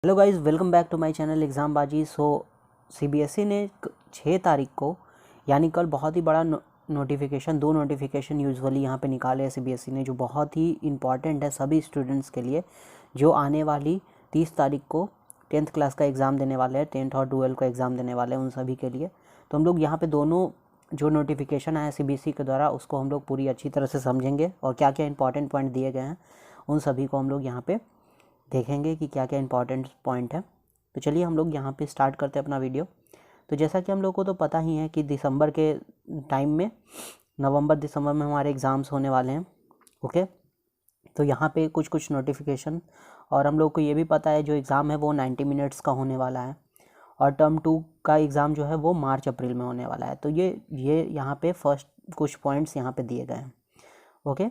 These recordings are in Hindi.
Hello guys, welcome back to my channel exam बाजी। सीबीएसई ने 6 तारीख को यानी कल बहुत ही बड़ा नोटिफिकेशन, 2 नोटिफिकेशन यूजुअली यहाँ पे निकाले हैं सीबीएसई ने, जो बहुत ही इंपॉर्टेंट है सभी स्टूडेंट्स के लिए जो आने वाली 30 तारीख को 10th क्लास का एग्ज़ाम देने वाले हैं, 10th और 12th का एग्ज़ाम देने वाले हैं उन सभी के लिए। तो हम लोग यहाँ पे दोनों जो नोटिफिकेशन आया सीबीएसई के द्वारा उसको हम लोग पूरी अच्छी तरह से समझेंगे और क्या क्या इंपॉर्टेंट पॉइंट दिए गए हैं उन सभी को हम लोग यहाँ पे देखेंगे कि क्या क्या इंपॉर्टेंट पॉइंट है। तो चलिए हम लोग यहाँ पे स्टार्ट करते हैं अपना वीडियो। तो जैसा कि हम लोग को तो पता ही है कि दिसंबर के टाइम में, नवंबर दिसंबर में हमारे एग्ज़ाम्स होने वाले हैं। ओके, तो यहाँ पे कुछ कुछ नोटिफिकेशन, और हम लोग को ये भी पता है जो एग्ज़ाम है वो 90 मिनट्स का होने वाला है और टर्म 2 का एग्ज़ाम जो है वो मार्च अप्रैल में होने वाला है। तो ये यहाँ पे फर्स्ट कुछ पॉइंट्स यहाँ पे दिए गए हैं। ओके,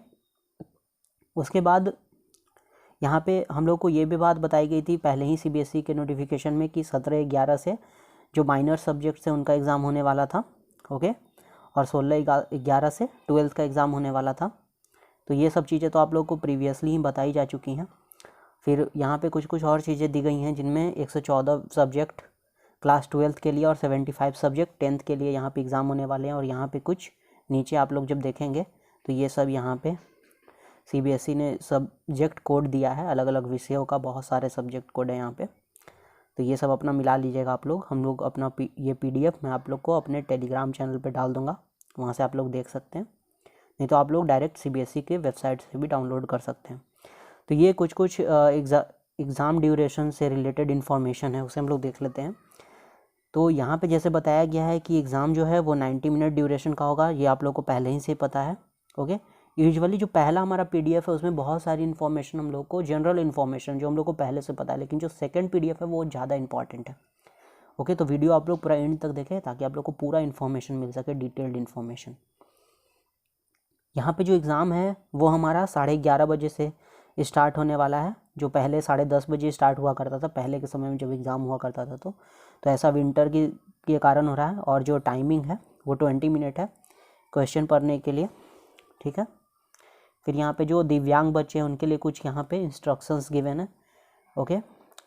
उसके बाद यहाँ पे हम लोग को ये भी बात बताई गई थी पहले ही सीबीएसई के नोटिफिकेशन में कि 17/11 से जो माइनर सब्जेक्ट्स है उनका एग्ज़ाम होने वाला था। ओके, और 16/11 से 12th का एग्ज़ाम होने वाला था। तो ये सब चीज़ें तो आप लोग को प्रीवियसली ही बताई जा चुकी हैं। फिर यहाँ पे कुछ कुछ और चीज़ें दी गई हैं जिनमें 114 सब्जेक्ट क्लास 12th के लिए और 75 सब्जेक्ट 10th के लिए यहाँ पे एग्ज़ाम होने वाले हैं। और यहाँ पे कुछ नीचे आप लोग जब देखेंगे तो ये सब यहाँ पे सीबीएसई ने सब्जेक्ट कोड दिया है, अलग अलग विषयों का बहुत सारे सब्जेक्ट कोड है यहाँ पे। तो ये सब अपना मिला लीजिएगा आप लोग। हम लोग अपना ये पीडीएफ मैं आप लोग को अपने टेलीग्राम चैनल पे डाल दूँगा, वहाँ से आप लोग देख सकते हैं, नहीं तो आप लोग डायरेक्ट सीबीएसई के वेबसाइट से भी डाउनलोड कर सकते हैं। तो ये कुछ कुछ एग्ज़ाम ड्यूरेशन से रिलेटेड इन्फॉर्मेशन है, उसे हम लोग देख लेते हैं। तो यहाँ पे जैसे बताया गया है कि एग्ज़ाम जो है वो 90 मिनट ड्यूरेशन का होगा, ये आप लोग को पहले ही से पता है। ओके, यूजुअली जो पहला हमारा पीडीएफ है उसमें बहुत सारी इन्फॉर्मेशन हम लोग को, जनरल इन्फॉर्मेशन जो हम लोग को पहले से पता है, लेकिन जो सेकंड पीडीएफ है वो ज़्यादा इंपॉर्टेंट है। ओके, तो वीडियो आप लोग पूरा एंड तक देखें ताकि आप लोग को पूरा इन्फॉर्मेशन मिल सके, डिटेल्ड इन्फॉर्मेशन। यहाँ पे जो एग्ज़ाम है वो हमारा 11:30 बजे से स्टार्ट होने वाला है, जो पहले 10:30 बजे स्टार्ट हुआ करता था पहले के समय में जब एग्ज़ाम हुआ करता था। तो ऐसा विंटर के कारण हो रहा है। और जो टाइमिंग है वो 20 मिनट है क्वेश्चन पढ़ने के लिए। ठीक है, फिर यहाँ पे जो दिव्यांग बच्चे हैं उनके लिए कुछ यहाँ पे इंस्ट्रक्शंस गिवन है। ओके,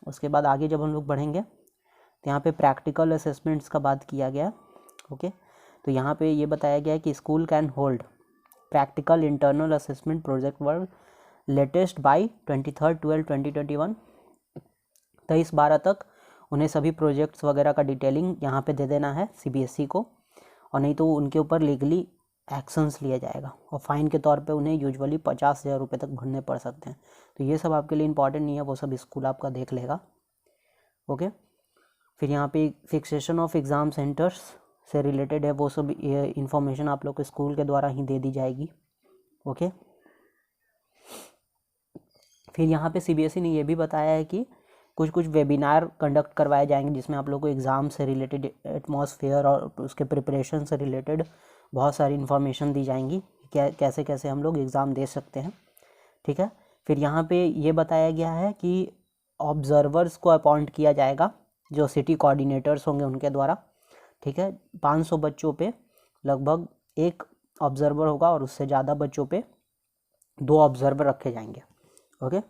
उसके बाद आगे जब हम लोग बढ़ेंगे तो यहाँ पे प्रैक्टिकल असेसमेंट्स का बात किया गया। ओके, तो यहाँ पे ये बताया गया है कि school can hold practical internal assessment project work latest by 23/12/2021। 23/12 तक उन्हें सभी प्रोजेक्ट्स वगैरह का डिटेलिंग यहाँ पे दे देना है सीबीएसई को, और नहीं तो उनके ऊपर लीगली एक्शंस लिया जाएगा और फाइन के तौर पे उन्हें यूजुअली 50,000 रुपये तक भरने पड़ सकते हैं। तो ये सब आपके लिए इंपॉर्टेंट नहीं है, वो सब स्कूल आपका देख लेगा। ओके, फिर यहाँ पे फिक्सेशन ऑफ एग्ज़ाम सेंटर्स से रिलेटेड है, वो सब इंफॉर्मेशन आप लोग को स्कूल के द्वारा ही दे दी जाएगी। ओके, फिर यहाँ पे सीबीएसई ने ये भी बताया है कि कुछ कुछ वेबिनार कंडक्ट करवाए जाएंगे जिसमें आप लोग को एग्ज़ाम से रिलेटेड, एटमॉस्फेयर और उसके प्रिपरेशन से रिलेटेड बहुत सारी इन्फॉर्मेशन दी जाएंगी, कैसे कैसे हम लोग एग्ज़ाम दे सकते हैं। ठीक है, फिर यहाँ पे ये बताया गया है कि ऑब्जर्वर्स को अपॉइंट किया जाएगा जो सिटी कोऑर्डिनेटर्स होंगे उनके द्वारा। ठीक है, 500 बच्चों पे लगभग एक ऑब्जर्वर होगा और उससे ज़्यादा बच्चों पे 2 ऑब्जर्वर रखे जाएंगे। ओके,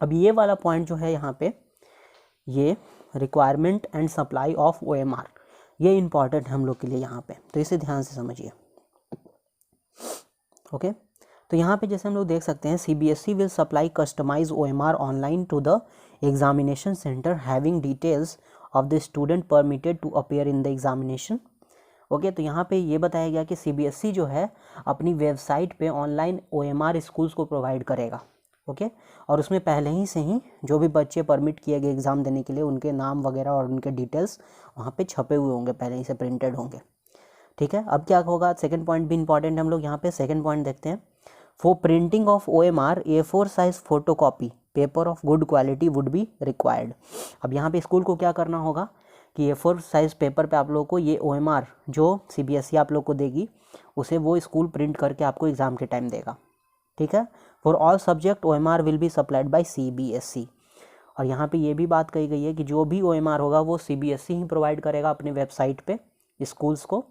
अब ये वाला पॉइंट जो है यहाँ पे, ये requirement and supply of OMR, ये इंपॉर्टेंट है हम लोग के लिए यहाँ पे, तो इसे ध्यान से समझिए। ओके, तो यहाँ पे जैसे हम लोग देख सकते हैं, CBSE will supply customise OMR online to the examination centre having details of the student permitted to appear in the examination. Okay, तो यहाँ पे ये बताया गया कि सीबीएसई जो है अपनी वेबसाइट पे ऑनलाइन ओएमआर स्कूल्स को प्रोवाइड करेगा। ओके, और उसमें पहले ही से ही जो भी बच्चे परमिट किए गए एग्ज़ाम देने के लिए उनके नाम वगैरह और उनके डिटेल्स वहाँ पे छपे हुए होंगे, पहले ही से प्रिंटेड होंगे। ठीक है, अब क्या होगा, सेकंड पॉइंट भी इंपॉर्टेंट है, हम लोग यहाँ पे सेकंड पॉइंट देखते हैं। For printing of OMR A4 size photo copy paper of good quality would be required. अब यहाँ पे स्कूल को क्या करना होगा कि A4 साइज पेपर पे आप लोगों को ये OMR जो सीबीएसई आप लोग को देगी उसे वो स्कूल प्रिंट करके आपको एग्ज़ाम के टाइम देगा। ठीक है, for all subject OMR will be supplied by CBSE. और यहाँ पे ये भी बात कही गई है कि जो भी OMR होगा वो सीबीएसई ही प्रोवाइड करेगा अपने वेबसाइट पे स्कूल्स को,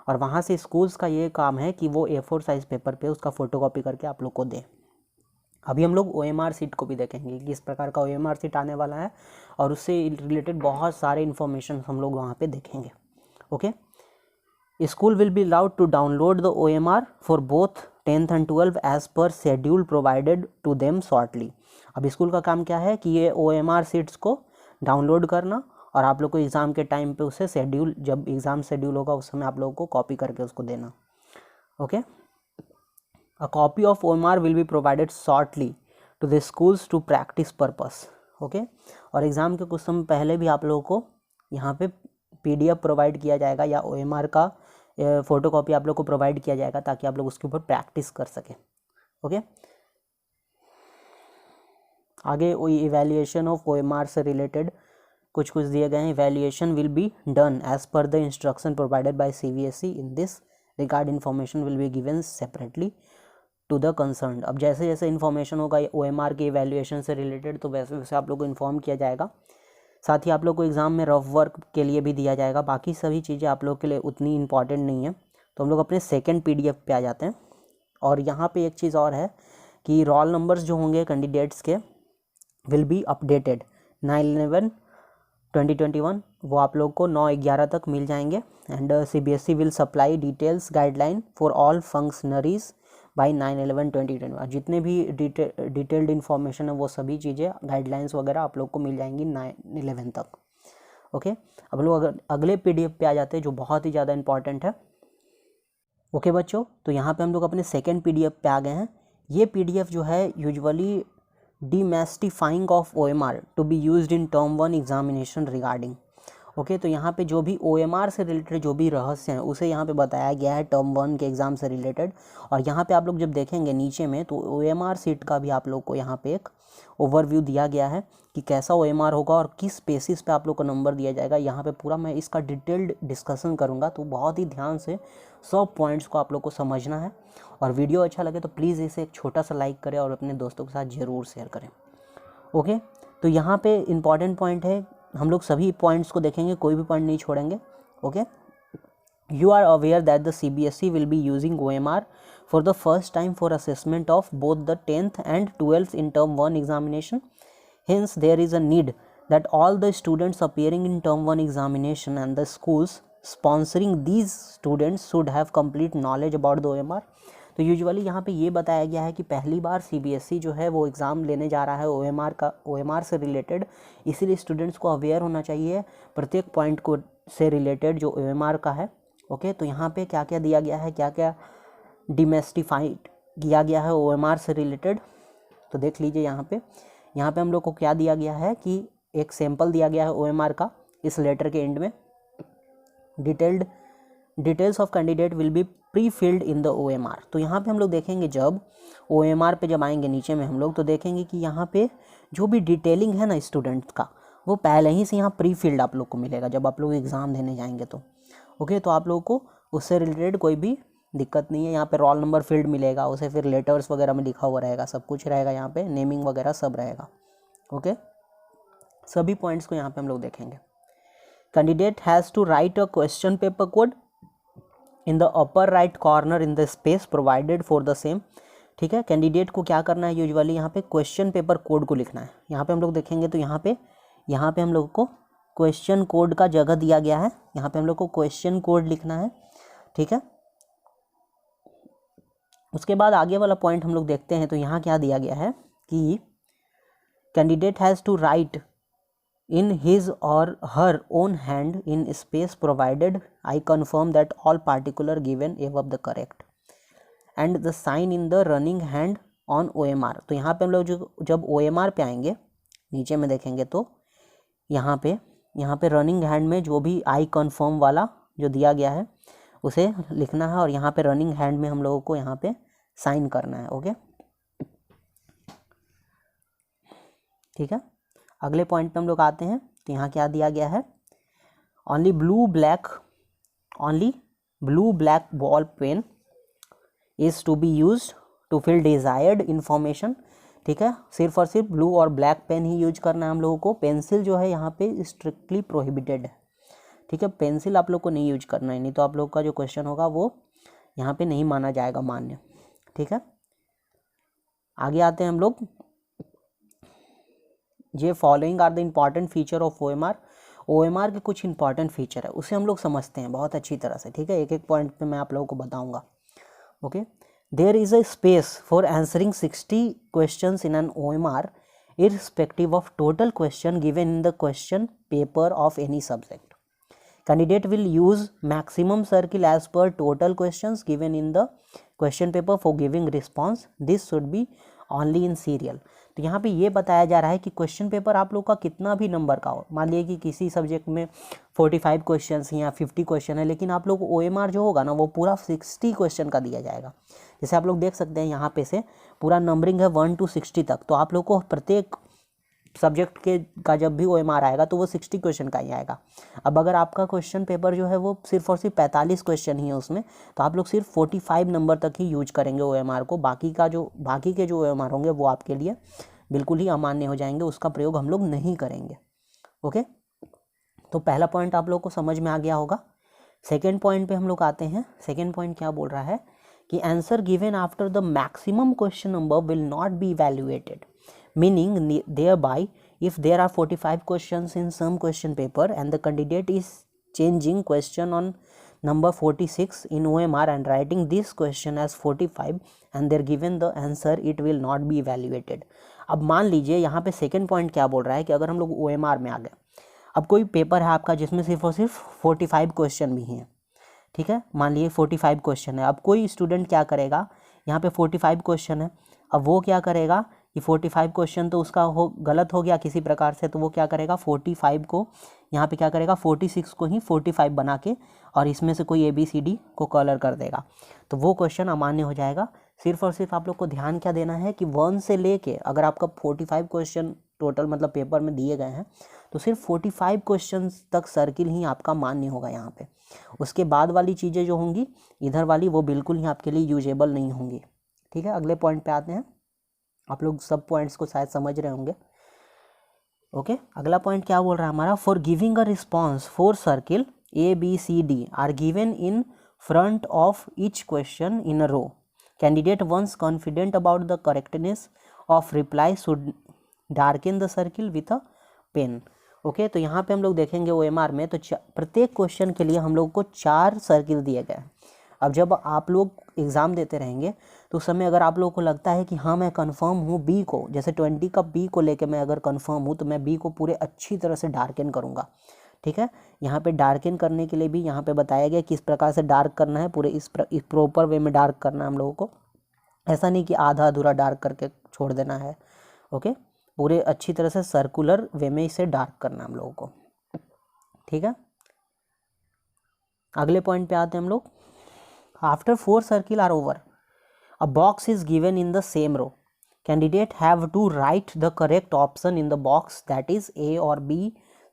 और वहाँ से स्कूल्स का ये काम है कि वो A4 साइज पेपर पे उसका फ़ोटोकॉपी करके आप लोग को दें। अभी हम लोग OMR सीट को भी देखेंगे कि किस प्रकार का OMR सीट आने वाला है और उससे रिलेटेड बहुत सारे इन्फॉर्मेशन हम लोग वहाँ पे देखेंगे। Okay, school will be allowed to download the OMR for both 10th and 12th as per schedule provided to them shortly. अब स्कूल का काम क्या है कि ये OMR सीट्स को डाउनलोड करना और आप लोग को एग्ज़ाम के टाइम पे उसे शेड्यूल, जब एग्ज़ाम शेड्यूल होगा उस समय आप लोगों को कॉपी करके उसको देना। Okay, A copy of OMR will be provided shortly to the schools to practice purpose. Okay, और एग्ज़ाम के कुछ समय पहले भी आप लोगों को यहाँ पे PDF प्रोवाइड किया जाएगा या OMR का फ़ोटो कॉपी आप लोग को प्रोवाइड किया जाएगा ताकि आप लोग उसके ऊपर प्रैक्टिस कर सकें। ओके, आगे वही इवैल्यूएशन ऑफ OMR से रिलेटेड कुछ दिए गए हैं। Evaluation will be done as per the instruction provided by CBSE in this regard information will be given separately to the concern. अब जैसे जैसे इन्फॉर्मेशन होगा OMR के इवैल्यूएशन से रिलेटेड तो वैसे वैसे आप लोग को इन्फॉर्म किया जाएगा। साथ ही आप लोग को एग्ज़ाम में रफ वर्क के लिए भी दिया जाएगा। बाकी सभी चीज़ें आप लोग के लिए उतनी इंपॉर्टेंट नहीं है। तो हम लोग अपने सेकंड PDF पे आ जाते हैं। और यहाँ पे एक चीज़ और है कि रोल नंबर्स जो होंगे कैंडिडेट्स के विल बी अपडेटेड 9/11/2021, वो आप लोग को 9/11 तक मिल जाएंगे। And CBSE will supply details guideline for all functionaries by 9/11/2021। जितने भी डिटेल्ड इन्फॉर्मेशन है वो सभी चीज़ें गाइडलाइंस वगैरह आप लोग को मिल जाएंगी 9/11 तक। ओके, अब लोग अगले PDF पे आ जाते हैं जो बहुत ही ज़्यादा इंपॉर्टेंट है। ओके बच्चों, तो यहाँ पे हम लोग अपने सेकेंड PDF पे आ गए हैं। ये PDF जो है usually demystifying of OMR to be used in term 1 examination regarding. Okay, तो यहाँ पे जो भी OMR से रिलेटेड जो भी रहस्य हैं उसे यहाँ पे बताया गया है टर्म 1 के एग्ज़ाम से रिलेटेड। और यहाँ पे आप लोग जब देखेंगे नीचे में तो OMR सीट का भी आप लोग को यहाँ पे एक ओवरव्यू दिया गया है कि कैसा OMR होगा और किस बेसिस पे आप लोग को नंबर दिया जाएगा। यहाँ पे पूरा मैं इसका डिटेल्ड डिस्कशन करूँगा, तो बहुत ही ध्यान से सब पॉइंट्स को आप लोग को समझना है। और वीडियो अच्छा लगे तो प्लीज़ इसे एक छोटा सा लाइक करें और अपने दोस्तों के साथ ज़रूर शेयर करें। ओके, तो यहाँ पे इम्पॉर्टेंट पॉइंट है, हम लोग सभी पॉइंट्स को देखेंगे, कोई भी पॉइंट नहीं छोड़ेंगे। Okay, you are aware that the CBSE will be using OMR for the first time for assessment of both the 10th and 12th in term 1 examination. Hence there is a need that all the students appearing in term 1 examination and the schools sponsoring these students should have complete knowledge about the OMR. तो यूजुअली यहाँ पे ये बताया गया है कि पहली बार CBSE जो है वो एग्ज़ाम लेने जा रहा है OMR से रिलेटेड, इसीलिए स्टूडेंट्स को अवेयर होना चाहिए प्रत्येक पॉइंट को से रिलेटेड जो OMR का है। ओके, तो यहाँ पे क्या क्या दिया गया है, क्या क्या डिमिस्टिफाइड किया गया है OMR से रिलेटेड, तो देख लीजिए। यहाँ पे हम लोग को क्या दिया गया है कि एक सैंपल दिया गया है OMR का। इस लेटर के एंड में details of candidate will be pre filled in the OMR। तो यहाँ पे हम लोग देखेंगे जब OMR पे जब आएंगे नीचे में हम लोग तो देखेंगे कि यहाँ पे जो भी डिटेलिंग है ना स्टूडेंट्स का वो पहले ही से यहाँ प्री फिल्ड आप लोग को मिलेगा जब आप लोग एग्ज़ाम देने जाएंगे तो। ओके, तो आप लोगों को उससे रिलेटेड कोई भी दिक्कत नहीं है। यहाँ पे रोल नंबर फील्ड मिलेगा, उसे फिर लेटर्स वगैरह में लिखा हुआ रहेगा, सब कुछ रहेगा, यहाँ पे नेमिंग वगैरह सब रहेगा। ओके, सभी पॉइंट्स को यहाँ पे हम लोग देखेंगे। Candidate has to write a question paper code in the upper right corner in the space provided for the same. ठीक है, कैंडिडेट को क्या करना है, यूजुअली यहाँ पे क्वेश्चन पेपर कोड को लिखना है। यहाँ पे हम लोग देखेंगे तो यहाँ पे हम लोग को क्वेश्चन कोड का जगह दिया गया है, यहाँ पे हम लोग को क्वेश्चन कोड लिखना है। ठीक है, उसके बाद आगे वाला पॉइंट हम लोग देखते हैं तो यहाँ क्या दिया गया है कि candidate has to write in his or her own hand in space provided I confirm that all particular given above the correct and the sign in the running hand on OMR। तो यहाँ पे हम लोग जब OMR पे आएंगे नीचे में देखेंगे तो यहाँ पे रनिंग हैंड में जो भी I confirm वाला जो दिया गया है उसे लिखना है और यहाँ पे रनिंग हैंड में हम लोगों को यहाँ पे साइन करना है। ओके, ठीक है, अगले पॉइंट पे हम लोग आते हैं तो यहाँ क्या दिया गया है, only blue black ball pen is to be use to fill desired information. ठीक है, सिर्फ और सिर्फ ब्लू और ब्लैक पेन ही यूज करना है हम लोगों को। पेंसिल जो है यहाँ पे स्ट्रिक्टली प्रोहिबिटेड है। ठीक है, पेंसिल आप लोग को नहीं यूज करना है, नहीं तो आप लोग का जो क्वेश्चन होगा वो यहाँ पे नहीं माना जाएगा मान्य। ठीक है, आगे आते हैं हम लोग, ये following are the important feature of OMR। OMR के कुछ इंपॉर्टेंट फीचर है, उसे हम लोग समझते हैं बहुत अच्छी तरह से, ठीक है। एक एक पॉइंट पे मैं आप लोगों को बताऊंगा। Okay, there is a space for answering 60 questions in an OMR irrespective of total question given in the question paper of any subject. Candidate will use maximum circle as per total questions given in the question paper for giving response. This should be only in serial. तो यहाँ पे ये बताया जा रहा है कि क्वेश्चन पेपर आप लोग का कितना भी नंबर का हो, मान लीजिए कि किसी सब्जेक्ट में 45 क्वेश्चन या 50 क्वेश्चन है, लेकिन आप लोग को OMR जो होगा ना वो पूरा 60 क्वेश्चन का दिया जाएगा। जैसे आप लोग देख सकते हैं यहाँ पे से पूरा नंबरिंग है 1 to 60 तक, तो आप लोग को प्रत्येक सब्जेक्ट के का जब भी OMR आएगा तो वो 60 क्वेश्चन का ही आएगा। अब अगर आपका क्वेश्चन पेपर जो है वो सिर्फ और सिर्फ 45 क्वेश्चन ही है उसमें, तो आप लोग सिर्फ 45 नंबर तक ही यूज करेंगे OMR को। बाकी के जो OMR होंगे वो आपके लिए बिल्कुल ही अमान्य हो जाएंगे, उसका प्रयोग हम लोग नहीं करेंगे। ओके, तो पहला पॉइंट आप लोग को समझ में आ गया होगा। सेकेंड पॉइंट पे हम लोग आते हैं। सेकेंड पॉइंट क्या बोल रहा है कि answer given after the maximum question number will not be evaluated, meaning thereby if there are 45 questions in some question paper and the candidate is changing question on number 46 in OMR and writing this question as 45 and they're given the answer, it will not be evaluated. अब मान लीजिए यहाँ पे सेकंड पॉइंट क्या बोल रहा है कि अगर हम लोग OMR में आ गए, अब कोई पेपर है आपका जिसमें सिर्फ और सिर्फ 45 क्वेश्चन भी हैं, ठीक है, मान लीजिए 45 क्वेश्चन है। अब कोई स्टूडेंट क्या करेगा, यहाँ पे 45 क्वेश्चन है, अब वो क्या करेगा कि 45 क्वेश्चन तो उसका गलत हो गया किसी प्रकार से, तो वो क्या करेगा 45 को यहाँ पे क्या करेगा 46 को ही 45 बना के और इसमें से कोई ABCD को कलर कर देगा, तो वो क्वेश्चन अमान्य हो जाएगा। सिर्फ और सिर्फ आप लोग को ध्यान क्या देना है कि 1 से लेके अगर आपका 45 क्वेश्चन टोटल मतलब पेपर में दिए गए हैं तो सिर्फ 45 क्वेश्चन तक सर्किल ही आपका मान्य होगा यहाँ पे। उसके बाद वाली चीज़ें जो होंगी इधर वाली वो बिल्कुल ही आपके लिए यूजेबल नहीं होंगी, ठीक है। अगले पॉइंट पे आते हैं, आप लोग सब पॉइंट्स को शायद समझ रहे होंगे। ओके, अगला पॉइंट क्या बोल रहा है हमारा, for giving a response 4 circle ABCD are given in front of each question in a row, candidate once confident about the correctness of reply should darken the circle with a pen. Okay, तो यहाँ पे हम लोग देखेंगे OMR में तो प्रत्येक क्वेश्चन के लिए हम लोग को 4 सर्किल दिए गए हैं। अब जब आप लोग एग्ज़ाम देते रहेंगे तो उस समय अगर आप लोगों को लगता है कि हाँ मैं कंफर्म हूँ B को, जैसे 20 का B को लेके मैं अगर कंफर्म हूँ तो मैं B को पूरे अच्छी तरह से डार्कन करूँगा, ठीक है। यहाँ पे डार्कन करने के लिए भी यहाँ पे बताया गया किस प्रकार से डार्क करना है, पूरे इस प्रॉपर वे में डार्क करना है हम लोगों को, ऐसा नहीं कि आधा अधूरा डार्क करके छोड़ देना है। ओके, पूरे अच्छी तरह से सर्कुलर वे में इसे डार्क करना है हम लोगों को, ठीक है। अगले पॉइंट पे आते हैं हम लोग। After 4 circle are over, a box is given in the same row. Candidate have to write the correct option in the box, that is A or B,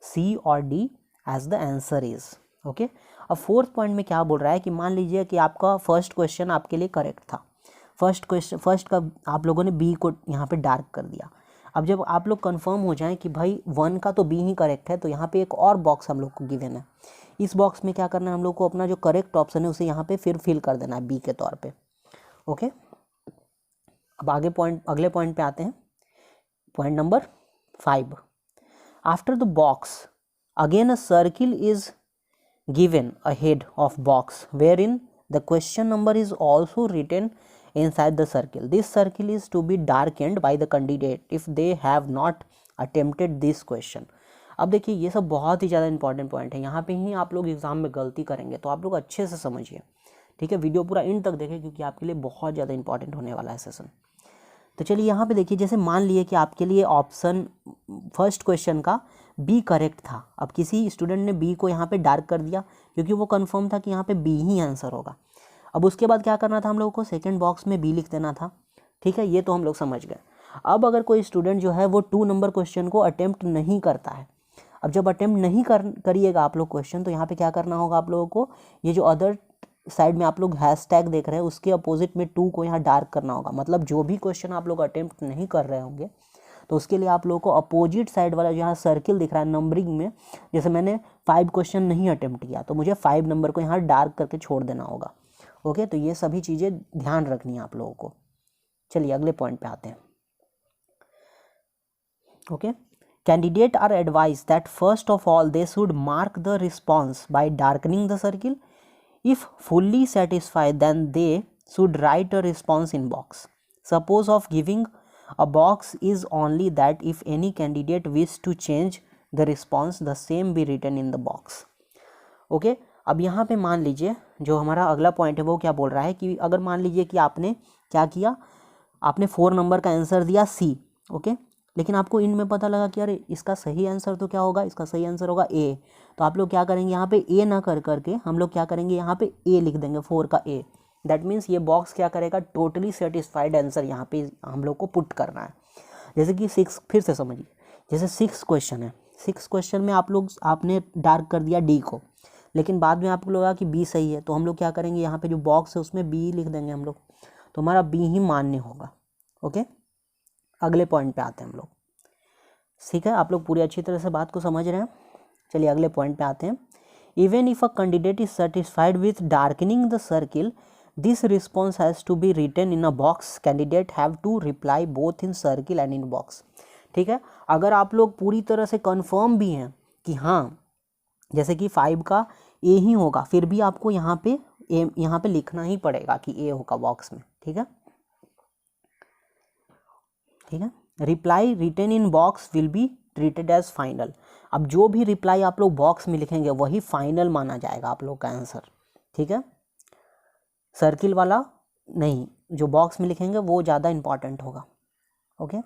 C or D as the answer is. Okay. अब फोर्थ पॉइंट में क्या बोल रहा है कि मान लीजिए कि आपका फर्स्ट क्वेश्चन आपके लिए करेक्ट था, फर्स्ट का आप लोगों ने B को यहाँ पे डार्क कर दिया। अब जब आप लोग कंफर्म हो जाएं कि भाई 1 का तो B ही करेक्ट है, तो यहाँ पे एक और बॉक्स हम लोग को गिवन है। इस बॉक्स में क्या करना है हम लोग को, अपना जो करेक्ट ऑप्शन है उसे यहाँ पे फिर फिल कर देना है B के तौर पे। ओके, अब अगले पॉइंट पे आते हैं, point number 5। After the box again a circle is given ahead of box where in the question number is also written inside the circle. This circle is to be darkened by the candidate if they have not attempted this question. अब देखिए ये सब बहुत ही ज़्यादा इंपॉर्टेंट पॉइंट है, यहाँ पे ही आप लोग एग्जाम में गलती करेंगे, तो आप लोग अच्छे से समझिए, ठीक है। वीडियो पूरा एंड तक देखें क्योंकि आपके लिए बहुत ज़्यादा इंपॉर्टेंट होने वाला है सेशन। तो चलिए यहाँ पे देखिए, जैसे मान लिए कि आपके लिए ऑप्शन फर्स्ट क्वेश्चन का B करेक्ट था। अब किसी स्टूडेंट ने B को यहाँ पे डार्क कर दिया क्योंकि वो कंफर्म था कि यहाँ पे B ही आंसर होगा। अब उसके बाद क्या करना था हम लोगों को, सेकंड बॉक्स में B लिख देना था, ठीक है, ये तो हम लोग समझ गए। अब अगर कोई स्टूडेंट जो है वो 2 नंबर क्वेश्चन को अटेम्प्ट नहीं करता है, अब जब अटेम्प्ट नहीं करिएगा आप लोग क्वेश्चन, तो यहाँ पे क्या करना होगा आप लोगों को, ये जो अदर साइड में आप लोग हैशटैग देख रहे हैं उसके अपोजिट में 2 को यहाँ डार्क करना होगा। मतलब जो भी क्वेश्चन आप लोग अटेम्प्ट नहीं कर रहे होंगे तो उसके लिए आप लोगों को अपोजिट साइड वाला जहाँ सर्किल दिख रहा है नंबरिंग में, जैसे मैंने 5 क्वेश्चन नहीं अटेम्प्ट किया तो मुझे 5 नंबर को यहाँ डार्क करके छोड़ देना होगा। ओके, तो ये सभी चीज़ें ध्यान रखनी है आप लोगों को। चलिए अगले पॉइंट पे आते हैं। Okay, candidate are advise that first of all they should mark the response by darkening the circle. If fully satisfied then they should write a response in box. Suppose of giving a box is only that if any candidate wish to change the response, the same be written in the box. Okay, अब यहाँ पे मान लीजिए जो हमारा अगला पॉइंट है वो क्या बोल रहा है कि अगर मान लीजिए कि आपने क्या किया, आपने 4 नंबर का आंसर दिया सी, ओके, लेकिन आपको इनमें पता लगा कि अरे इसका सही आंसर तो क्या होगा, इसका सही आंसर होगा ए। तो आप लोग क्या करेंगे, यहाँ पे ए ना कर करके हम लोग क्या करेंगे, यहाँ पे ए लिख देंगे, 4 का ए। दैट मीन्स ये बॉक्स क्या करेगा, टोटली सेटिस्फाइड आंसर यहाँ पे हम लोग को पुट करना है। जैसे कि 6, फिर से समझिए, जैसे 6 क्वेश्चन है, 6 क्वेश्चन में आपने डार्क कर दिया डी को, लेकिन बाद में आपको लगा कि बी सही है, तो हम लोग क्या करेंगे, यहाँ पे जो बॉक्स है उसमें बी लिख देंगे हम लोग, तो हमारा बी ही मान्य होगा। ओके, अगले पॉइंट पे आते हैं हम लोग। ठीक है, आप लोग पूरी अच्छी तरह से बात को समझ रहे हैं। चलिए अगले पॉइंट पे आते हैं। Even if a candidate is satisfied with darkening the circle, this response has to be written in a box. Candidate have to reply both in circle and in box. ठीक है, अगर आप लोग पूरी तरह से कंफर्म भी हैं कि हाँ जैसे कि 5 का ए ही होगा, फिर भी आपको यहाँ पे लिखना ही पड़ेगा कि ए होगा बॉक्स में। ठीक है, ठीक है, reply written in box will be treated as final. अब जो भी रिप्लाई आप लोग बॉक्स में लिखेंगे वही फाइनल माना जाएगा आप लोग का आंसर। ठीक है, सर्किल वाला नहीं, जो बॉक्स में लिखेंगे वो ज़्यादा इंपॉर्टेंट होगा। ओके,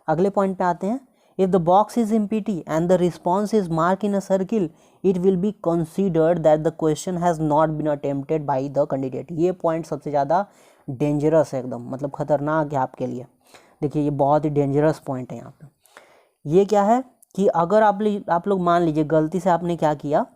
अगले पॉइंट पे आते हैं। If the box is empty and the response is mark in a circle, it will be considered that the question has not been attempted by the candidate. ये पॉइंट सबसे ज़्यादा डेंजरस है, एकदम मतलब खतरनाक है आपके लिए। देखिए ये बहुत ही डेंजरस पॉइंट है यहाँ पे। ये क्या है कि अगर आप लोग मान लीजिए गलती से आपने क्या किया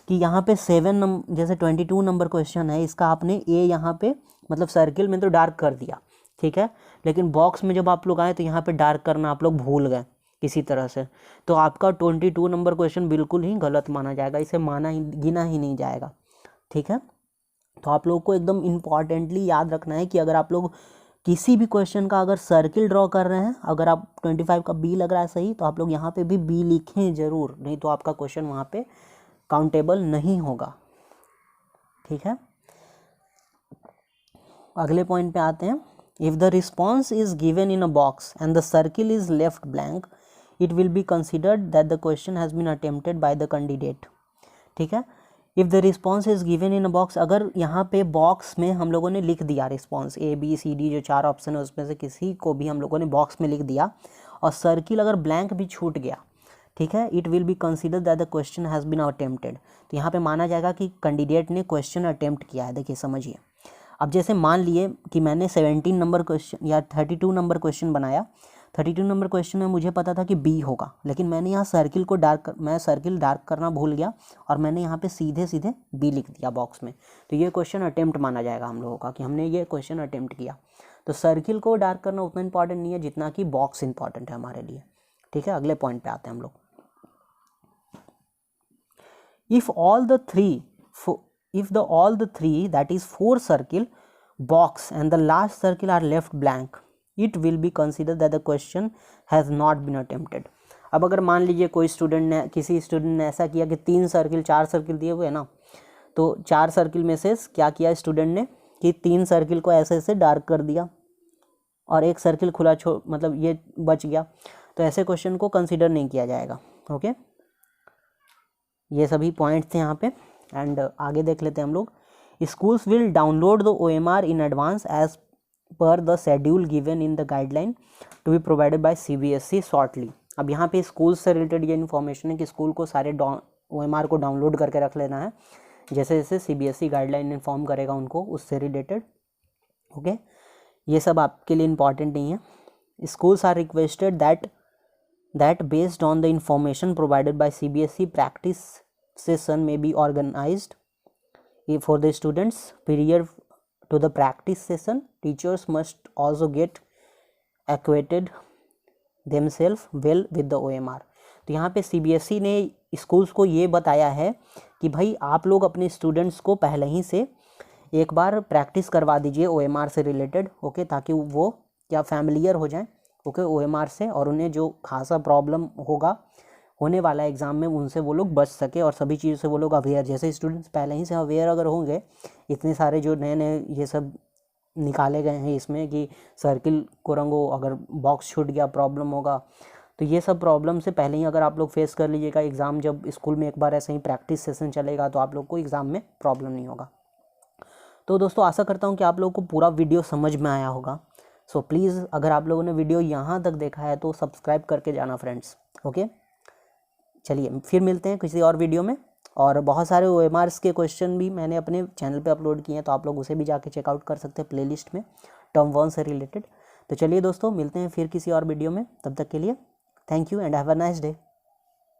कि यहाँ पे 7 नंबर, जैसे 22 नंबर क्वेश्चन है, इसका आपने ए यहाँ पे मतलब सर्किल में तो डार्क कर दिया, ठीक है, लेकिन बॉक्स में जब आप लोग आए तो यहाँ पे डार्क करना आप लोग भूल गए किसी तरह से, तो आपका 22 नंबर क्वेश्चन बिल्कुल ही गलत माना जाएगा, इसे गिना ही नहीं जाएगा। ठीक है, तो आप लोग को एकदम इम्पॉर्टेंटली याद रखना है कि अगर आप लोग किसी भी क्वेश्चन का अगर सर्किल ड्रॉ कर रहे हैं, अगर आप 25 का बी लग रहा है सही, तो आप लोग यहाँ पे भी बी लिखें ज़रूर, नहीं तो आपका क्वेश्चन वहाँ पे काउंटेबल नहीं होगा। ठीक है, अगले पॉइंट पे आते हैं। If the response is given in a box and the circle is left blank, it will be considered that the question has been attempted by the candidate. ठीक है, if the response is given in a box, अगर यहाँ पे बॉक्स में हम लोगों ने लिख दिया response A B C D जो 4 ऑप्शन है उसमें से किसी को भी हम लोगों ने बॉक्स में लिख दिया और सर्किल अगर ब्लैंक भी छूट गया, ठीक है, it will be consider that the question has been attempted. तो यहाँ पे माना जाएगा कि कैंडिडेट ने क्वेश्चन अटेम्प्ट किया है। देखिए समझिए, अब जैसे मान लिए कि मैंने 17 नंबर क्वेश्चन या 32 नंबर क्वेश्चन बनाया, 32 नंबर क्वेश्चन में मुझे पता था कि बी होगा, लेकिन मैंने यहाँ सर्किल डार्क करना भूल गया और मैंने यहाँ पे सीधे सीधे बी लिख दिया बॉक्स में, तो ये क्वेश्चन अटेम्प्ट माना जाएगा हम लोगों का कि हमने ये क्वेश्चन अटेम्प्ट किया। तो सर्किल को डार्क करना उतना इंपॉर्टेंट नहीं है जितना कि बॉक्स इंपॉर्टेंट है हमारे लिए। ठीक है, अगले पॉइंट पे आते हैं हम लोग। If all the three that is 4 circle, box and the last circle are left blank, it will be considered that the question has not been attempted. अब अगर मान लीजिए किसी स्टूडेंट ने ऐसा किया कि 3 सर्किल 4 सर्किल दिए हुए हैं ना, तो 4 सर्किल में से क्या किया स्टूडेंट ने कि 3 सर्किल को ऐसे ऐसे डार्क कर दिया और एक सर्किल खुला मतलब ये बच गया, तो ऐसे क्वेश्चन को कंसिडर नहीं किया जाएगा। ओके, ये सभी पॉइंट्स थे यहाँ पे। एंड आगे देख लेते हैं हम लोग। Schools will download the OMR in advance as per the schedule given in the guideline to be provided by CBSE shortly. अब यहाँ पे स्कूल से रिलेटेड ये इन्फॉर्मेशन है कि स्कूल को सारे OMR को डाउनलोड करके रख लेना है, जैसे जैसे CBSE गाइडलाइन इन्फॉर्म करेगा उनको उससे रिलेटेड। ओके, ये सब आपके लिए इम्पॉर्टेंट नहीं है। Schools are requested that based on the information provided by CBSE, practice session may be organized for the students. Prior to the practice session, teachers must also get acquainted themselves well with the OMR. तो यहाँ पे CBSE ने स्कूल्स को ये बताया है कि भाई आप लोग अपने स्टूडेंट्स को पहले ही से एक बार प्रैक्टिस करवा दीजिए OMR से रिलेटेड, ओके, ताकि वो या फैमिलियर हो जाएं ओके OMR से, और उन्हें जो खासा प्रॉब्लम होगा होने वाला एग्ज़ाम में उनसे वो लोग बच सके, और सभी चीज़ों से वो लोग अवेयर, जैसे स्टूडेंट्स पहले ही से अवेयर अगर होंगे, इतने सारे जो नए नए ये सब निकाले गए हैं इसमें कि सर्किल को रंगो, अगर बॉक्स छूट गया प्रॉब्लम होगा, तो ये सब प्रॉब्लम से पहले ही अगर आप लोग फेस कर लीजिएगा, एग्ज़ाम जब स्कूल में एक बार ऐसे ही प्रैक्टिस सेशन चलेगा तो आप लोग को एग्ज़ाम में प्रॉब्लम नहीं होगा। तो दोस्तों आशा करता हूँ कि आप लोगों को पूरा वीडियो समझ में आया होगा। सो प्लीज़ अगर आप लोगों ने वीडियो यहाँ तक देखा है तो सब्सक्राइब करके जाना फ्रेंड्स। ओके, चलिए फिर मिलते हैं किसी और वीडियो में। और बहुत सारे OMRs के क्वेश्चन भी मैंने अपने चैनल पे अपलोड किए हैं, तो आप लोग उसे भी जाके चेकआउट कर सकते हैं प्लेलिस्ट में, टर्म 1 से रिलेटेड। तो चलिए दोस्तों मिलते हैं फिर किसी और वीडियो में, तब तक के लिए thank you and have a nice day.